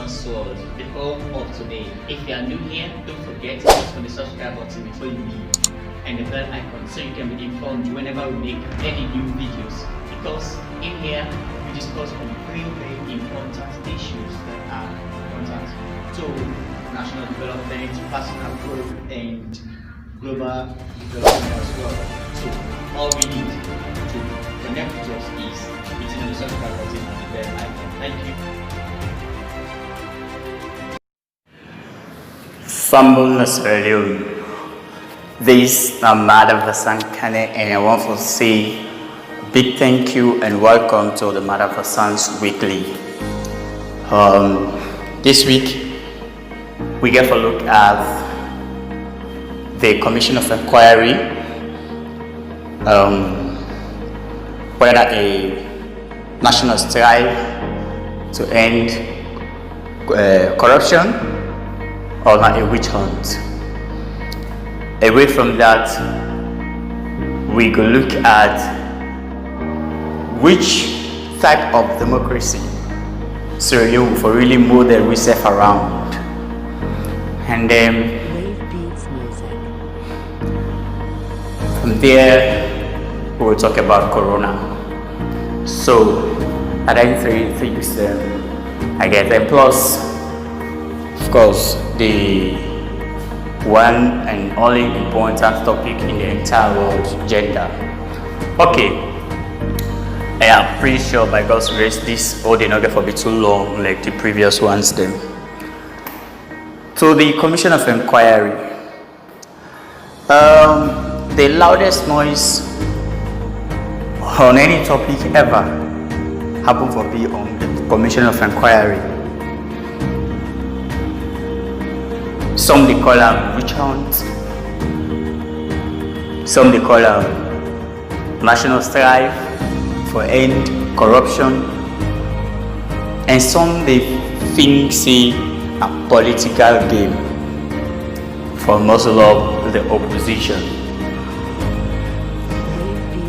Renaissance World, the home of today. If you are new here, don't forget to click on the subscribe button before you leave and the bell icon so you can be informed whenever we make any new videos. Because in here we discuss on very important issues that are important to national development, personal growth, and global development as well. So all we need to connect with us is hitting the subscribe button and the bell icon. Thank you. Sambung Nasralun. This is Madam Hassan Kane, and I want to say a big thank you and welcome to the Madam Hassan's Weekly. This week we get a look at the Commission of Inquiry, whether a national strive to end corruption or not a witch hunt. Away from that, we could look at which type of democracy Sierra Leone for really model itself around. And then from there, we will talk about Corona. So, I think three things I get. And plus, of course, the one and only important topic in the entire world, gender. Okay, I am pretty sure by God's grace this did not get for be too long like the previous ones then. So the Commission of Inquiry, the loudest noise on any topic ever happened for be on the Commission of Inquiry. Some they call them witch hunt, some they call them national strive for end corruption, and some they think say a political game for muzzle up the opposition.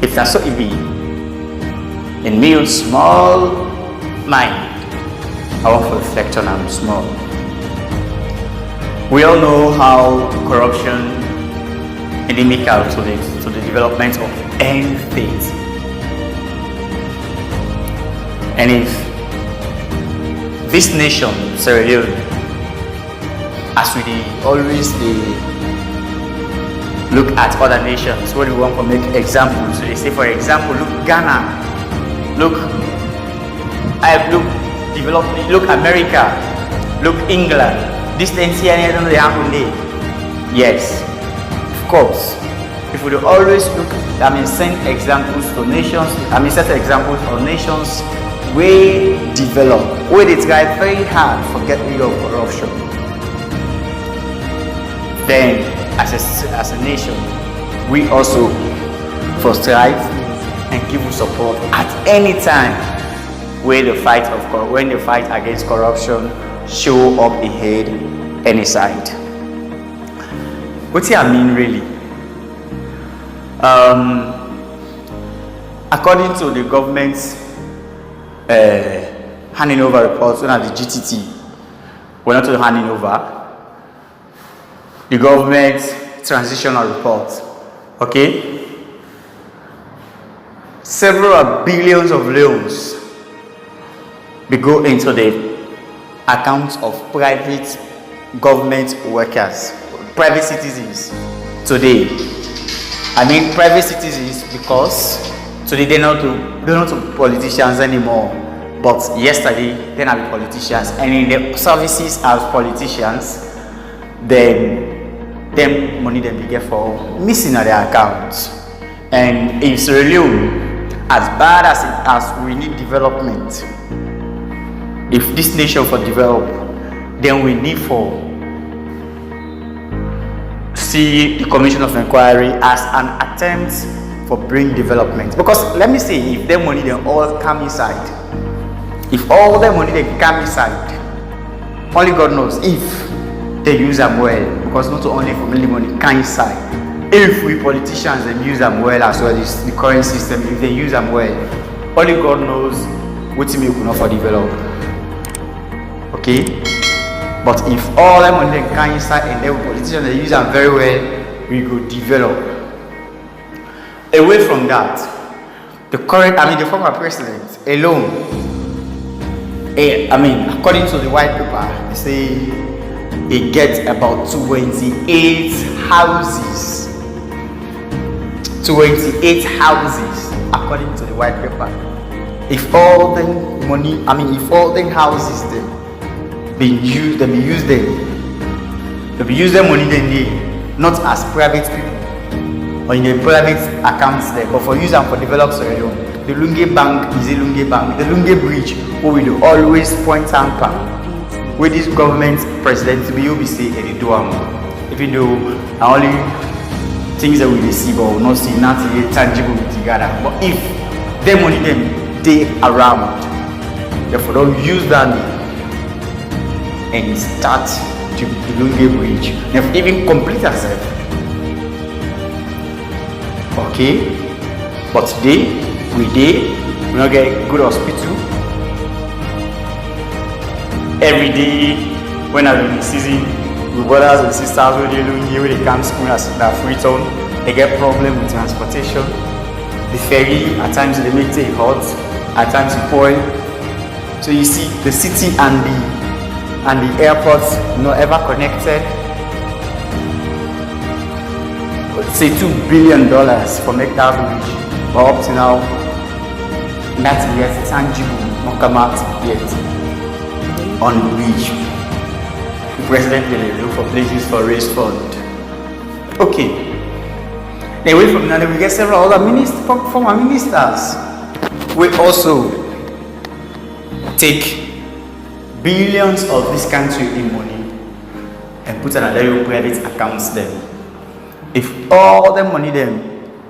If that's so it be, in me small mind, I want to reflect on them small. We all know how corruption is inimical to the development of anything. And if this nation, Sierra Leone, as we always look at other nations, when we want to make examples, so they say, for example, look Ghana, look development, look America, look England. This thing here they happen there. Yes, of course. If we always look, send examples to nations, set examples for nations where develop, where they try very hard for get rid of corruption. Then, as a nation, we also for strive and give support at any time when the fight against corruption show up ahead any side. What do I mean really? According to the government's handing over reports on the GTT, we're not to handing over the government's transitional report. Okay, several billions of loans they go into the accounts of private government workers, private citizens today. I mean private citizens because today they're not politicians anymore, but yesterday they're not politicians, and in the services as politicians, then them money them they get for missing at their accounts. And in Sierra Leone, as bad as we need development, if this nation for develop, then we need for see the Commission of Inquiry as an attempt for bring development. Because let me say, if their money they all come inside, if all their money they come inside, only God knows if they use them well. Because not only for mainly money come inside, if we politicians they use them well as well as the current system, if they use them well, only God knows what we could not for develop. Okay, but if all them money dem can inside and then politicians they use them very well, we go develop. Away from that, the former president alone, according to the white paper, they say he gets about 28 houses. 28 houses, according to the white paper. If all the money, if all the houses they be used them, they be use them money then not as private people or in a private accounts there, but for use and for developers alone. The Lunge Bank is a Lunge Bank. The Lunge Bridge, who will always point and with this government president to be UBC and they do even though only things that we see but will not see nothing tangible together. But if them money them they around, therefore don't use that and start to the Lunge Bridge. They've even complete ourselves. Okay, but today we not get good hospital. Every day when I'm in the season, with brothers and sisters where they come school as that free town, they get problem with transportation. The ferry at times they make it hot, at times it spoil. So you see the city and the airports not ever connected. Say $2 billion for make that bridge, but up to now, nothing yet tangible, not come out yet on the bridge. The president will look for places for raise fund. Okay. Then away from that, we get several other former ministers. We also take billions of this country in money and put another private accounts there. If all the money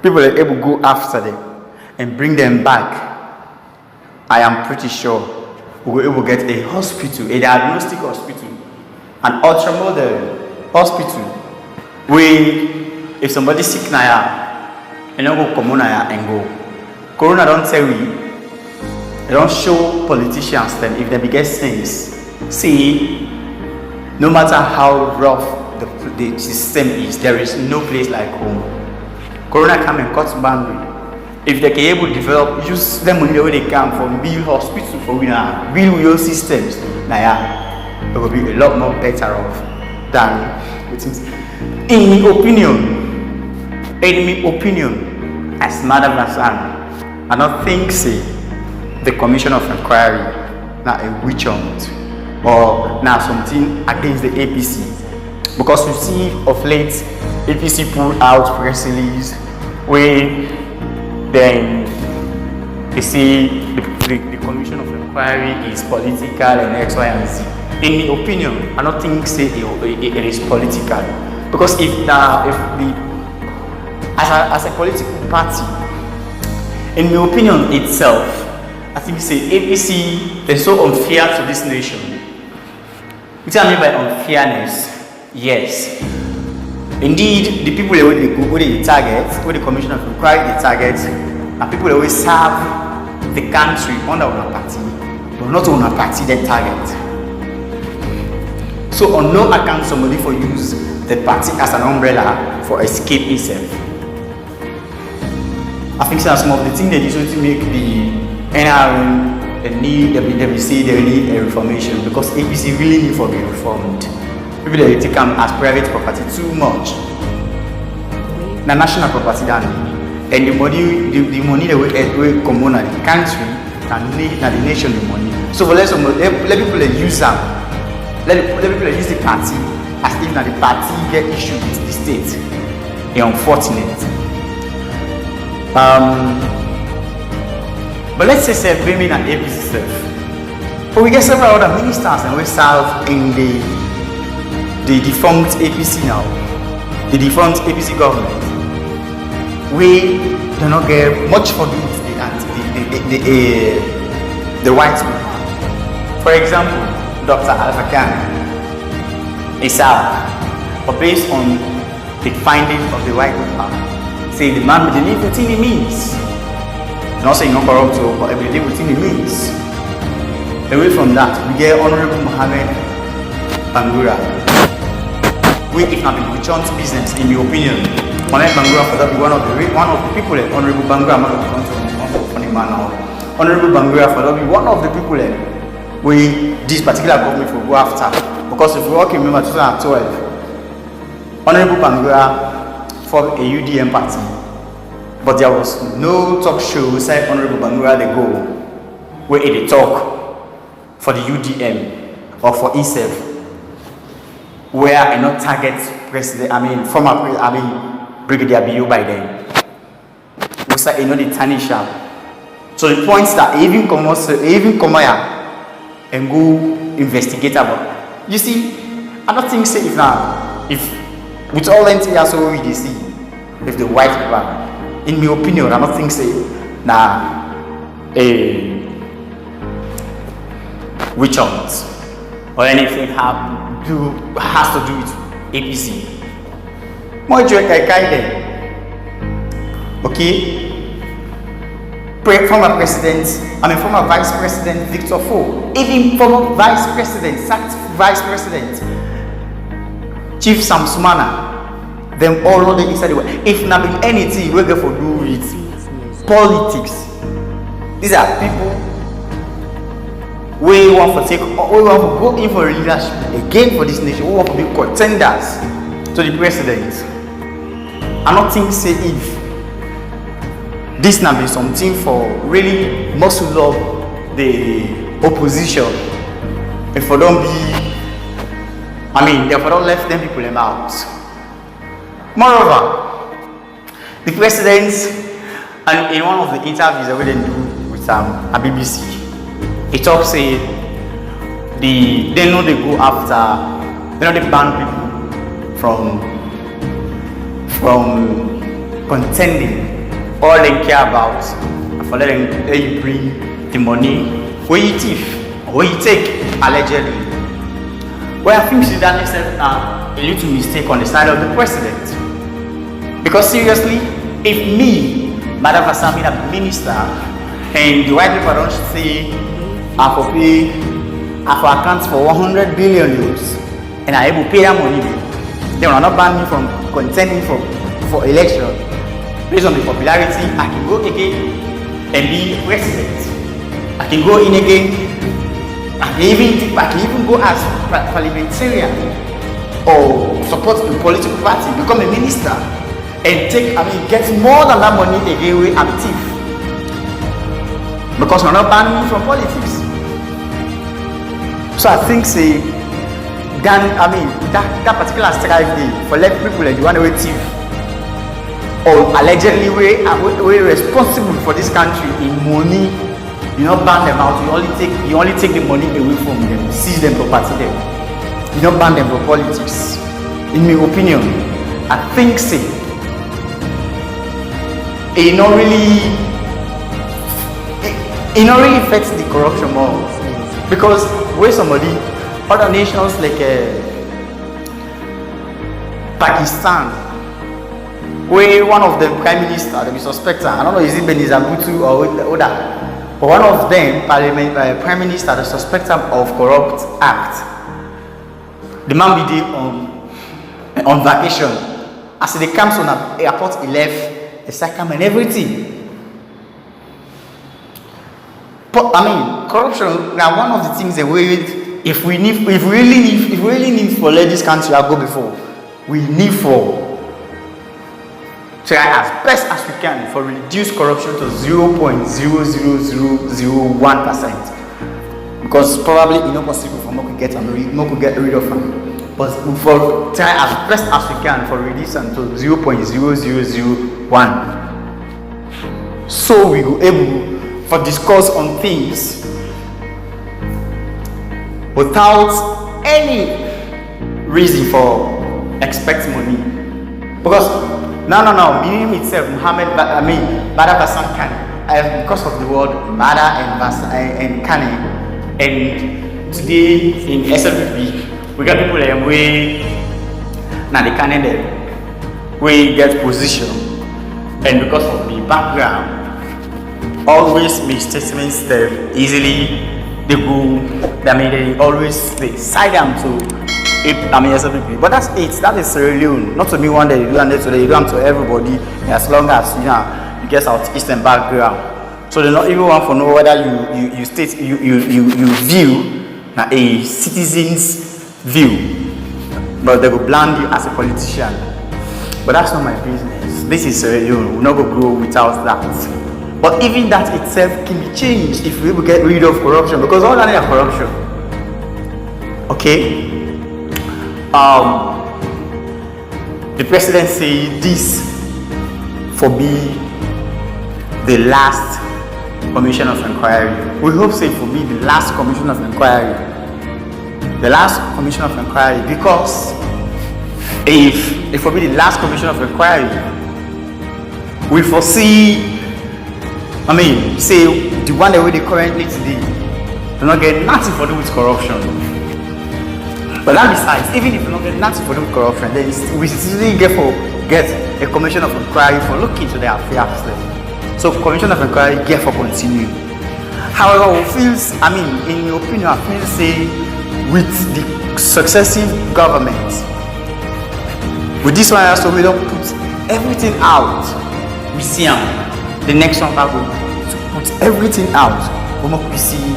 people are able to go after them and bring them back, I am pretty sure we will able to get a hospital, a diagnostic hospital, an ultramodern hospital, where if somebody sick now, you know go come on and go. Corona don't tell you, they don't show politicians them if they get sense. See, no matter how rough the system is, there is no place like home. Corona come and cut boundary. If they can able to develop, use them money the way they can for build hospital for winner, build your systems, it will be a lot more better off than in my opinion, as Madam Hassan, I don't think the Commission of Inquiry now a witch hunt or now something against the APC. Because you see of late, APC pulled out press release where then they say the Commission of Inquiry is political and X, Y, and Z. In my opinion, I don't think it is political. Because as a political party, in my opinion itself, I think APC is so unfair to this nation. What I mean by unfairness? Yes, indeed, the people who they target, who the Commission of Inquiry they target, are people who serve the country under one party, but not on a party they target. So on no account somebody for use the party as an umbrella for escape itself. I think some of the things they do to make the NRM they need a reformation because APC really need to be reformed. People they take them as private property too much. Na national property and the money they will come on the country and the nation the money. So for let people use them. Let people use the party as if na the party get issued with the state. It's unfortunate. But let's say women and APC self. But we get several other ministers and we serve in the defunct APC now, the defunct APC government, we do not get much for the white people. For example, Dr. Alpha Khan is out, but based on the findings of the white people, say the man believe what he means. Not saying no corrupt, but I believe what he means. Away from that, we get Honorable Mohammed Bangura. We, if not the chance business, in my opinion, Mohammed Bangura for that be one of the people. Honorable Bangura, I'm not going to funny man now. Honorable Bangura for that be one of the people. We this particular government will go after, because if we all can remember 2012, Honorable Bangura formed a UDM party, but there was no talk show inside Honorable Bangura they go where they talk for the UDM or for himself, where I not target president, Brigadier BO by then. We say the tarnisher. So the points that even come here and go investigate about. You see, I don't think say if with all NT so we see if the white people, in my opinion, I don't think say witch hunt or anything has to do with APC. More okay. Former Vice President Victor Fo, even former Vice President, sacked Vice President Chief Sam Sumana, them all on the inside the way. If not been anything we go for do with politics, these are people we want to go in for leadership again for this nation. We want to be contenders to the president. I don't think say if this now be something for really muscle up the opposition. If we don't therefore don't left them people them out. Moreover, the president, and in one of the interviews that we didn't do with a BBC, he talks say they know they go after, they ban people from contending. All they care about for letting you bring the money where you thief or where you take allegedly. Well, I think she done herself a little mistake on the side of the president. Because seriously, if me, Madam Vassam, a minister, and the white people don't say I for accounts for 100 billion euros and I able to pay that money, they will not ban me from contending for election. Based on the popularity, I can go again and be president. I can go in again. I can even go as parliamentarian or support a political party, become a minister, and get more than that money again with I'm thief. Because we're not banning me from politics. So I think that particular strike day for let people and you want to thief. Or allegedly we responsible for this country in money, you not ban them out, you only take the money away from them, seize them property them. You don't ban them for politics. In my opinion, I think it not really affects the corruption more. Because where somebody, other nations like Pakistan, where one of the prime minister that we suspect, I don't know, is it Benazir Bhutto or other, but one of them, prime minister, that suspect of corrupt act. The man be there on vacation. As they comes on an airport, he left a second and everything. But corruption now one of the things that if we really need for let this country go before, we need for try as best as we can for reduce corruption to 0.00001%. Because probably it's not possible for more to get rid of them. But for try as best as we can for reduce them to 0.0001. So we go able for discuss on things without any reason for expect money. Because no, meaning itself, Bada Vassam Kani, because of the word Bada and Kani, and today in SLPP, we got people like the Kani there, we get position, and because of the background, always make statements that easily they always side them to SLPP. But that's it. That is Sierra Leone. Not to me one day, you do and next day, you do them to everybody, as long as you get Southeastern background. So they not even want to know whether you view a citizen's view, but they will brand you as a politician. But that's not my business. This is Sierra Leone. We'll not go grow without that. But even that itself can be changed if we will get rid of corruption, because all that is corruption. Okay? The president said this for be the last commission of inquiry. We hope so it will be the last commission of inquiry. The last commission of inquiry, because if it will be the last commission of inquiry, we foresee, say the one that we currently today do not get nothing to do with corruption. But that besides, even if we don't get nothing to do with corruption, then we still get a commission of inquiry for looking into their affairs. So commission of inquiry get for continue. However, we feel, in your opinion, I feel say with the successive governments, with this one also we don't put everything out. We see the next one will put everything out. We see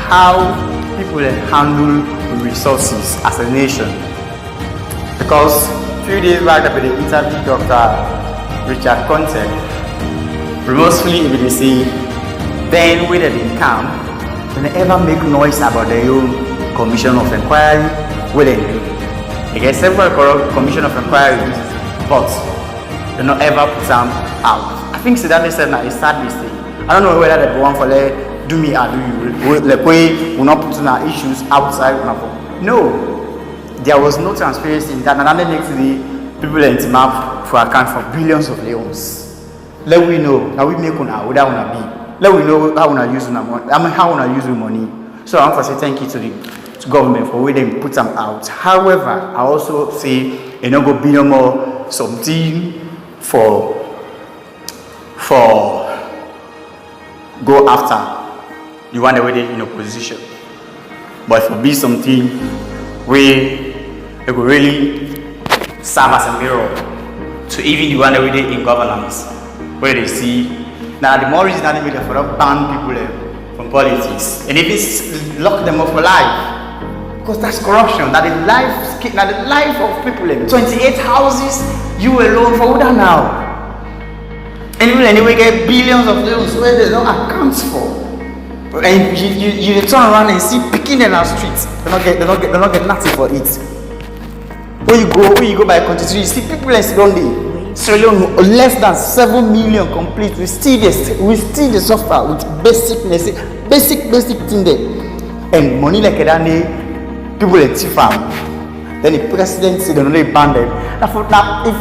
how people handle resources as a nation. Because a few days back I interviewed Dr. Richard Conte. Remorsefully, if they say, then where they come, they ever make noise about their own commission of inquiry, where they do. They get several commission of inquiries, but they not ever put them out. I think that said now it's sad mistake. I don't know whether they want for do me or do you. Like we will not put our issues outside. No, there was no transparency in that. And then next day, people in Timap for account for billions of leons. Let we know now we make una where una be. Let we know how una use una money. How una use the money. So I want to say thank you to the government for where they put them out. However, I also say you know go be no more something for go after the one that we in opposition. But if it be something where it will really serve as a mirror to even the one that we in governance, where they see now the more reason that they for ban people from politics and even lock them up for life, because that's corruption. That the life of people 28 houses you alone for that now. And even anyway get billions of loans where they don't account for. And you turn around and see picking in our streets. They not get nothing for it. When you go by country, you see people like Sunday, Sierra Leone less than 7 million complete. We still suffer with basic thing there. And money like that, people like Tifam. Then the president said they ban them. Now if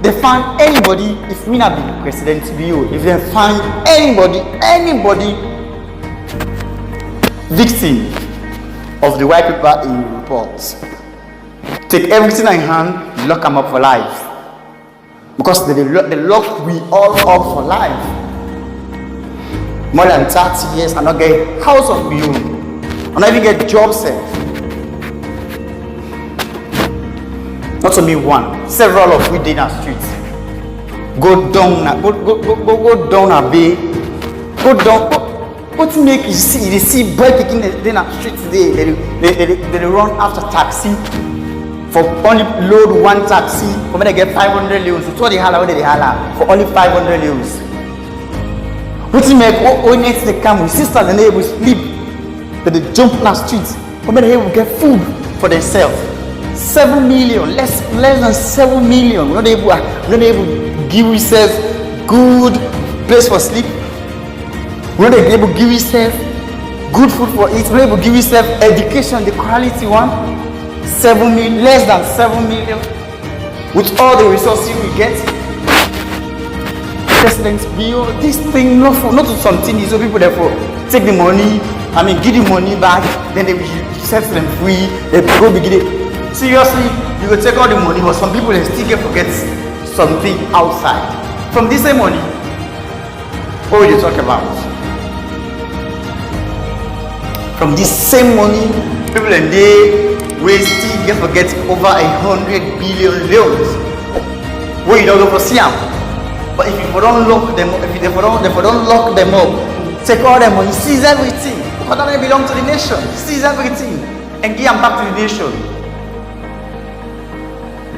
they find anybody, if we not be president to be you, if they find anybody victim of the white paper in reports, take everything in hand, lock them up for life. Because they lock we all up for life. More than 30 years, I not get house of my own. I not even get job set. Not only one, several of we did in our streets. Go down a bay, go down. What make you see boy picking in our streets today? They run after taxi for only load one taxi. For me they get 500 leons. So what they holla for only 500 leons. What make when next they come with sisters and they will sleep, they jump in our streets. For me they will get food for themselves. 7 million, less than 7 million. We're not able to give yourself good place for sleep. We're not able to give yourself good food for eat. We're not able to give yourself education, the quality one. 7 million, less than 7 million. With all the resources we get. President bill, this thing not to something. So people therefore take the money. Give the money back. Then they will set them free. They go begin it. Seriously, you will take all the money, but some people still get forget something outside. From this same money, what will you talk about? From this same money, people in there will still get forget over 100 billion loans. Where you don't go for Siam. But if you don't lock them up, if you don't lock them up, take all their money, seize everything. Because that belong to the nation. Seize everything and give them back to the nation.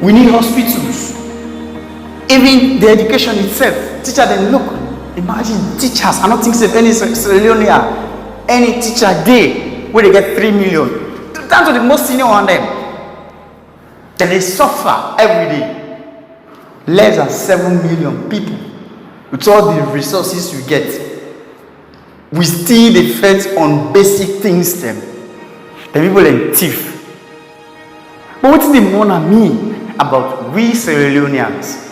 We need hospitals. Even the education itself. Teacher then look. Imagine teachers. I don't think so if any Sierra Leone, any teacher day where they get 3 million. Down to the most senior one them. Then they suffer every day. Less than 7 million people. With all the resources you get. We still defend on basic things them. The people in thief. But what's the more I mean about we Sierra Leoneans?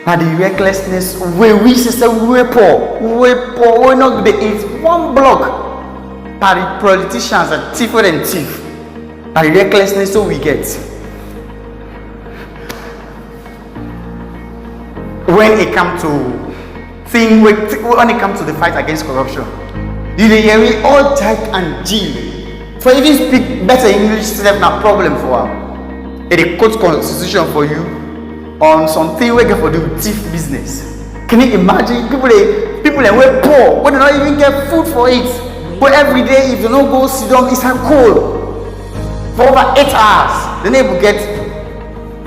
Now the recklessness where we say we're poor, we're not the eat one block. But the politicians are thief and thief. Now the recklessness so we get. When it comes to when it comes to the fight against corruption, you hear all type and jail. For even speak better English, still have no problem for her. It quote constitution for you on something we get for the thief business. Can you imagine people were poor when they don't even get food for it? But every day if they don't go sit down, it's cold for over 8 hours. Then they will get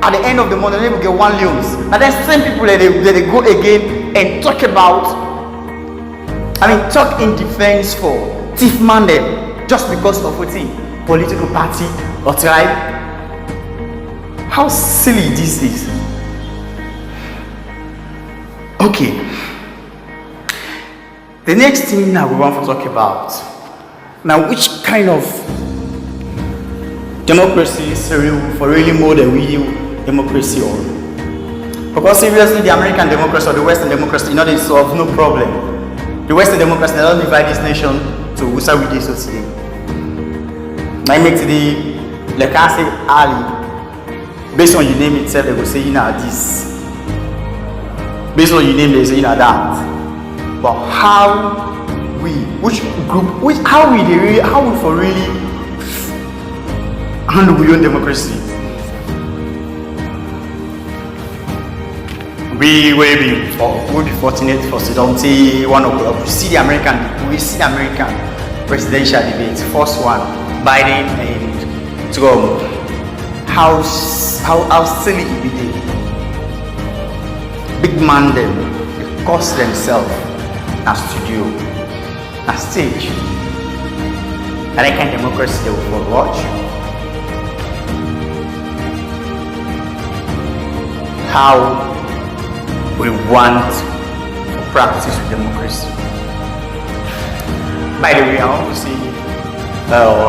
at the end of the month, they will get 1 loans. And then same people they go again and talk talk in defense for thief man them just because of what political party or tribe. How silly this is. Okay. The next thing now we want to talk about. Now, which kind of democracy is for really more than real democracy on? Because seriously, the American democracy or the Western democracy, they solve no problem. The Western democracy, they don't divide this nation to Usa we so today. I make today, like I say, Ali, based on your name itself, they will say, this. Based on your name, they say, that. But how how we for really handle we own democracy? We will be fortunate for see one of the see the American presidential debates. First one, Biden and Trump. How silly it be. Big man them, they cost themselves a studio, a stage. And that kind of democracy they will watch. How we want to practice democracy. By the way, I want to say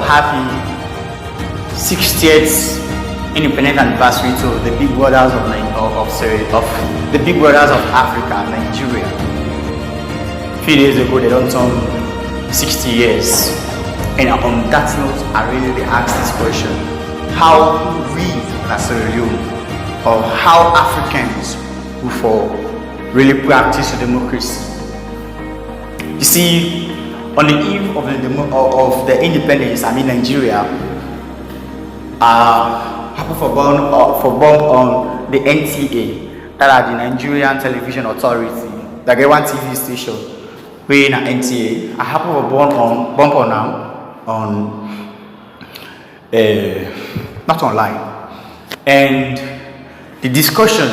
happy 60th independent anniversary to the big brothers of the big brothers of Africa, Nigeria. A few days ago, they don't turn 60 years. And on that note, I really asked this question: how we as Sierra Leone, or how Africans who for really practice democracy? You see, on the eve of the independence, Nigeria, happened for bomb on the NTA, that are the Nigerian Television Authority, that get one TV station, we in NTA. I happened for bomb on now not online, and the discussion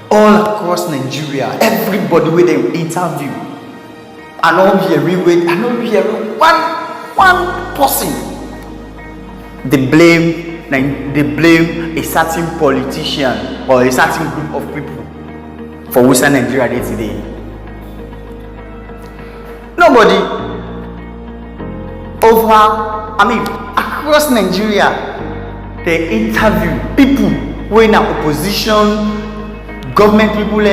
all across Nigeria, everybody with them interview, and all hearing one person. They blame a certain politician or a certain group of people for Western Nigeria day today. Nobody across Nigeria, they interview people who are in opposition, government people,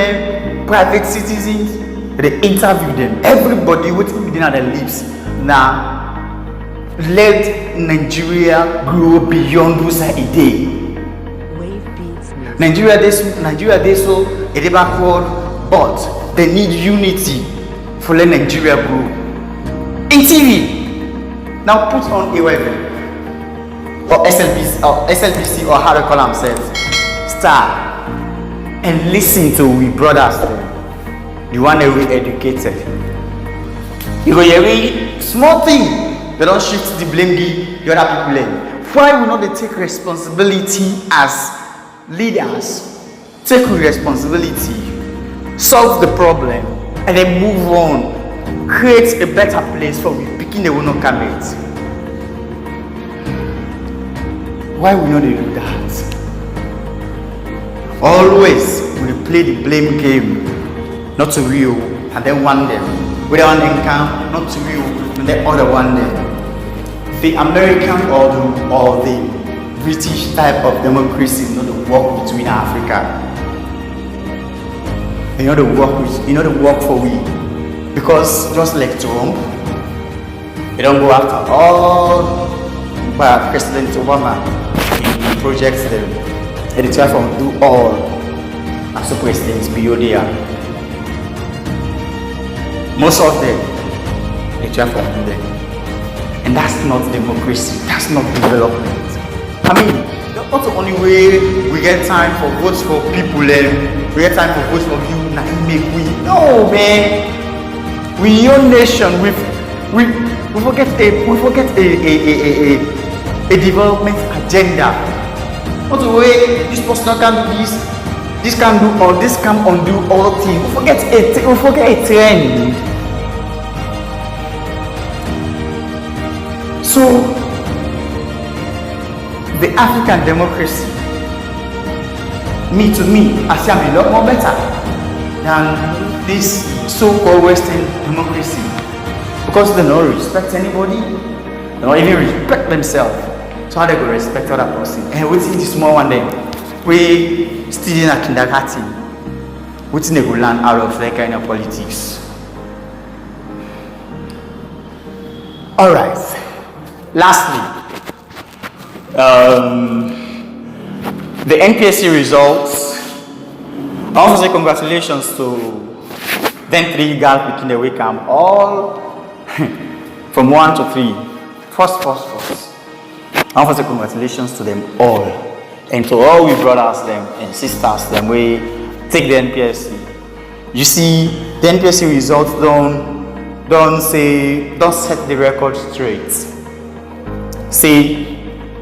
private citizens. They interview them. Everybody waiting within their lips. Now, let Nigeria grow beyond those a day. Nigeria they so a backward, but they need unity for let Nigeria grow. In TV, Now put on AYV or SLBC or how they call themselves, star, and listen to we brothers them. The one that we educated. You go every small thing, they don't shift the blame the other people blame. Why will not they take responsibility as leaders? Take responsibility, solve the problem, and then move on. Create a better place for we picking the will not come it. Why will not they do that? Always we play the blame game, not to real, and then one them. We don't come, not to real, and then other one them. The American or the British type of democracy, not the work between Africa. The work for we. Because just like Trump, they don't go after all by President Obama. He projects them and they try to do all as a president be there. Most of them they try to do them. And that's not democracy, that's not development. I mean, that's not the only way we get time for votes for people and we get time for votes for you, now make we. No man. We your nation, we forget a development agenda. Not the way this person can do this can do all, this can undo all things. We forget a trend. So the African democracy, to me, I see a lot more better than this so-called Western democracy, because they don't respect anybody, they don't even respect themselves. So how they go respect other person? And we see this small one then, we still in a kindergarten, we think they go learn out of that kind of politics. All right. Lastly, the NPSC results. I want to say congratulations to then 3 girls picking the way camp, all from 1 to 3. First. I want to say congratulations to them all, and to all we brothers them and sisters them we take the NPSC. You see, the NPSC results don't set the record straight. Say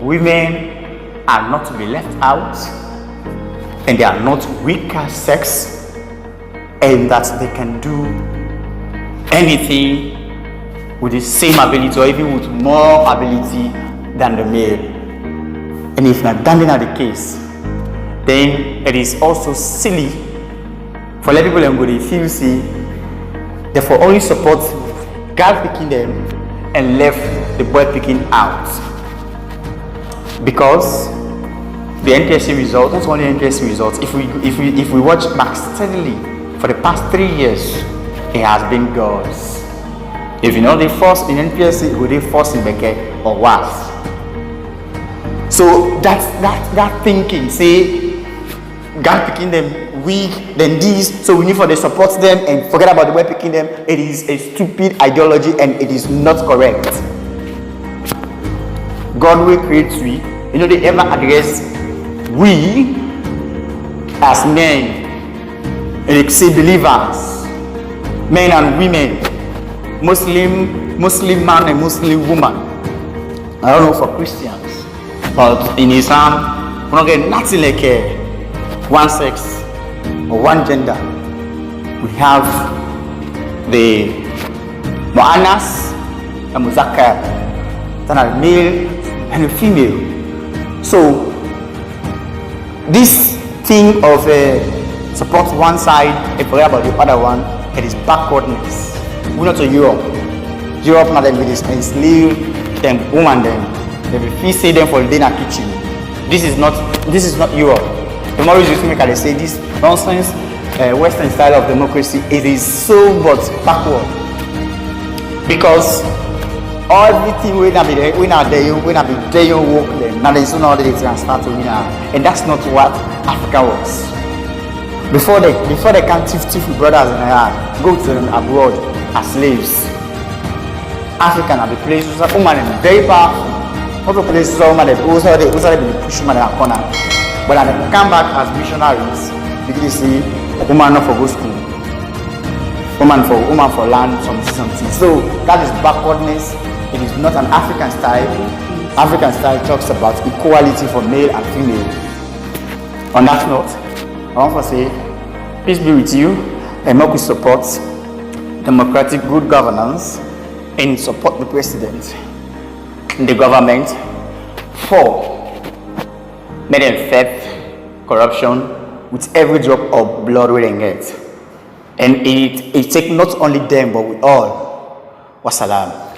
women are not to be left out, and they are not weaker sex, and that they can do anything with the same ability or even with more ability than the male. And if not that is the case, then it is also silly for let people go they feel see, therefore only support girl picking them and left the boy picking out. Because the NPSC results, not only NPSC results, if we watch back steadily for the past 3 years, it has been girls. If you know they force in NPSC, would they force in Beke or worse? So that thinking, say, God picking them weak, then this, so we need for they support them and forget about the way picking them. It is a stupid ideology and it is not correct. God will create we. You know they ever address we as men. And they say believers, men and women, Muslim man and Muslim woman. I don't know for Christians, but in Islam, we don't get nothing like one sex or one gender. We have the Mu'annas and Muzakkar, that are male and a female. So this thing of support one side and forget about the other one, it is backwardness. We're not to Europe. Europe now they will enslave them woman them. They will feed say them for the dinner kitchen. This is not Europe. The more you make they say this nonsense Western style of democracy, it is so much backward. Because everything we not be there work them. Now they so now they transfer to winner. And that's not what Africa was. Before they can thief brothers and go to them abroad as slaves. African and the place where woman is very powerful. Other places where woman they also push woman in a corner. But when they come back as missionaries, you can see woman not for go school. Woman for land something. So that is backwardness. It is not an African style. African style talks about equality for male and female. On that note, I want to say, peace be with you. Democracy supports democratic good governance and support the president and the government for making theft, corruption with every drop of blood we get. And it takes not only them but we all. Wassalam.